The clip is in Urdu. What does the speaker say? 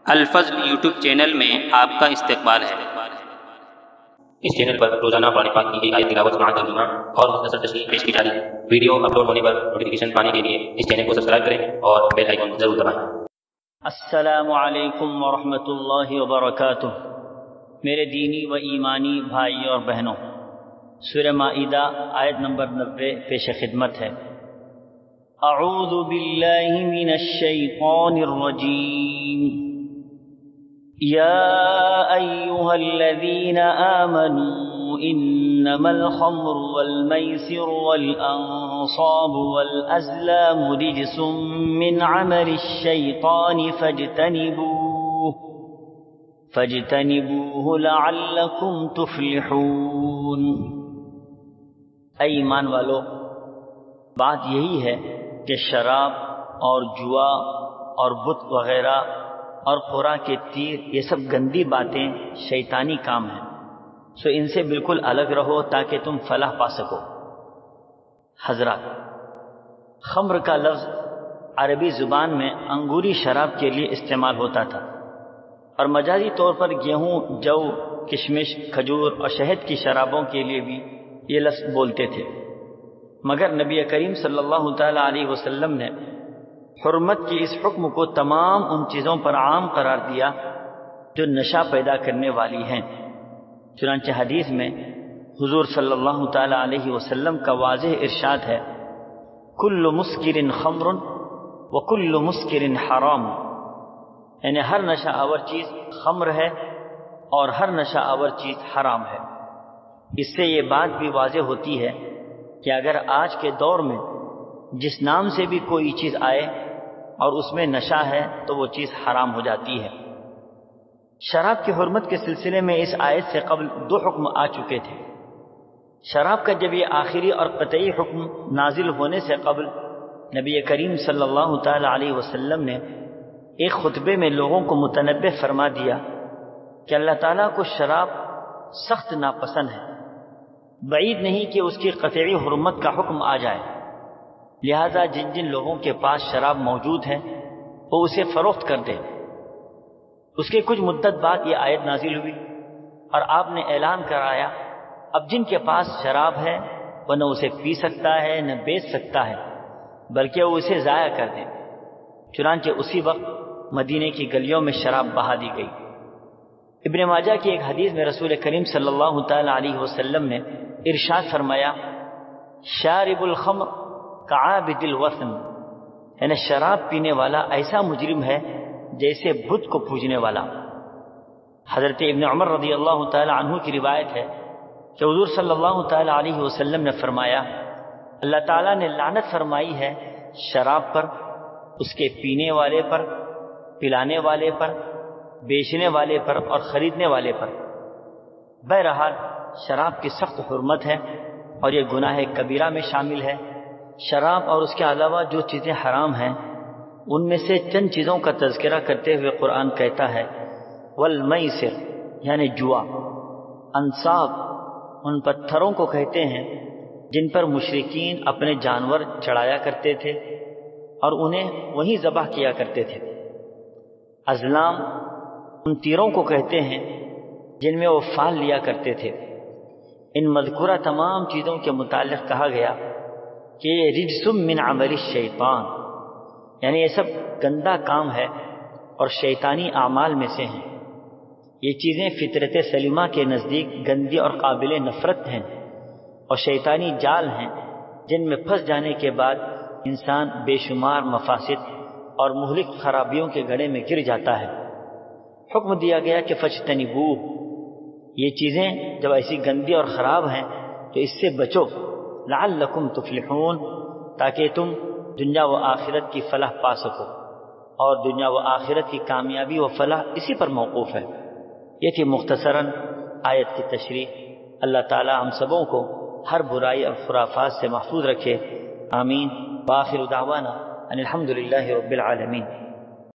الفضل یوٹیوب چینل میں آپ کا استقبال ہے۔ اس چینل پر روزانہ قرآن پاک کی ایک آیت تلاوت مع ترجمہ اور مختصر تشریح پیش کی جا رہی ہے۔ ویڈیو اپلوڈ ہونے پر نوٹیفیکیشن پانے کے لیے اس چینل کو سبسکرائب کریں اور بیل آئیکن ضرور دبائیں۔ السلام علیکم ورحمۃ اللہ وبرکاتہ۔ میرے دینی و ایمانی بھائی اور بہنوں، سورہ مائدہ آیت نمبر 90 پیش خدمت ہے۔ اعوذ باللہ من الشیطان الرجیم۔ یا ایہا الذین آمنوا انما الخمر والمیسر والانصاب والازلام رجس من عمل الشیطان فاجتنبوه لعلکم تفلحون۔ اے ایمان والو، بات یہی ہے کہ شراب اور جوا اور بت وغیرہ اور قرآن کے تیر یہ سب گندی باتیں شیطانی کام ہیں، سو ان سے بالکل الگ رہو تاکہ تم فلاح پا سکو۔ حضرات، خمر کا لفظ عربی زبان میں انگوری شراب کے لیے استعمال ہوتا تھا، اور مجازی طور پر گیہوں، جو، کشمش، کھجور اور شہد کی شرابوں کے لیے بھی یہ لفظ بولتے تھے، مگر نبی کریم صلی اللہ تعالی علیہ وسلم نے حرمت کی اس حکم کو تمام ان چیزوں پر عام قرار دیا جو نشہ پیدا کرنے والی ہیں۔ چنانچہ حدیث میں حضور صلی اللہ تعالی علیہ وسلم کا واضح ارشاد ہے، کل مسکر خمر وکل مسکر حرام، یعنی ہر نشہ آور چیز خمر ہے اور ہر نشہ آور چیز حرام ہے۔ اس سے یہ بات بھی واضح ہوتی ہے کہ اگر آج کے دور میں جس نام سے بھی کوئی چیز آئے اور اس میں نشہ ہے تو وہ چیز حرام ہو جاتی ہے۔ شراب کی حرمت کے سلسلے میں اس آیت سے قبل 2 حکم آ چکے تھے۔ شراب کا جب یہ آخری اور قطعی حکم نازل ہونے سے قبل نبی کریم صلی اللہ تعالی علیہ وسلم نے ایک خطبے میں لوگوں کو متنبہ فرما دیا کہ اللہ تعالیٰ کو شراب سخت ناپسند ہے، بعید نہیں کہ اس کی قطعی حرمت کا حکم آ جائے، لہذا جن جن لوگوں کے پاس شراب موجود ہے وہ اسے فروخت کر دے۔ اس کے کچھ مدت بعد یہ آیت نازل ہوئی اور آپ نے اعلان کرایا، اب جن کے پاس شراب ہے وہ نہ اسے پی سکتا ہے نہ بیچ سکتا ہے، بلکہ وہ اسے ضائع کر دیں۔ چنانچہ اسی وقت مدینے کی گلیوں میں شراب بہا دی گئی۔ ابن ماجہ کی ایک حدیث میں رسول کریم صلی اللہ تعالی علیہ وسلم نے ارشاد فرمایا، شارب الخمر کعابد الوثن، یعنی شراب پینے والا ایسا مجرم ہے جیسے بت کو پوجنے والا۔ حضرت ابن عمر رضی اللہ تعالی عنہ کی روایت ہے کہ حضور صلی اللہ تعالی علیہ وسلم نے فرمایا، اللہ تعالیٰ نے لعنت فرمائی ہے شراب پر، اس کے پینے والے پر، پلانے والے پر، بیچنے والے پر اور خریدنے والے پر۔ بہرحال شراب کی سخت حرمت ہے اور یہ گناہ کبیرہ میں شامل ہے۔ شراب اور اس کے علاوہ جو چیزیں حرام ہیں ان میں سے چند چیزوں کا تذکرہ کرتے ہوئے قرآن کہتا ہے، والمیسر یعنی جوا، انصاب ان پتھروں کو کہتے ہیں جن پر مشرکین اپنے جانور چڑھایا کرتے تھے اور انہیں وہیں ذبح کیا کرتے تھے۔ ازلام ان تیروں کو کہتے ہیں جن میں وہ فال لیا کرتے تھے۔ ان مذکورہ تمام چیزوں کے متعلق کہا گیا کہ یہ رجس من عمل الشیطان، یعنی یہ سب گندا کام ہے اور شیطانی اعمال میں سے ہیں۔ یہ چیزیں فطرت سلیمہ کے نزدیک گندی اور قابل نفرت ہیں اور شیطانی جال ہیں جن میں پھنس جانے کے بعد انسان بے شمار مفاسد اور مہلک خرابیوں کے گڑھے میں گر جاتا ہے۔ حکم دیا گیا کہ فاجتنبوہ، یہ چیزیں جب ایسی گندی اور خراب ہیں تو اس سے بچو، لعلکم تفلحون، تاکہ تم دنیا و آخرت کی فلاح پا سکو، اور دنیا و آخرت کی کامیابی و فلاح اسی پر موقوف ہے۔ یہ تھی مختصراً آیت کی تشریح۔ اللہ تعالی ہم سبوں کو ہر برائی اور خرافات سے محفوظ رکھے، آمین۔ وآخر دعوانا ان الحمد للہ رب العالمین۔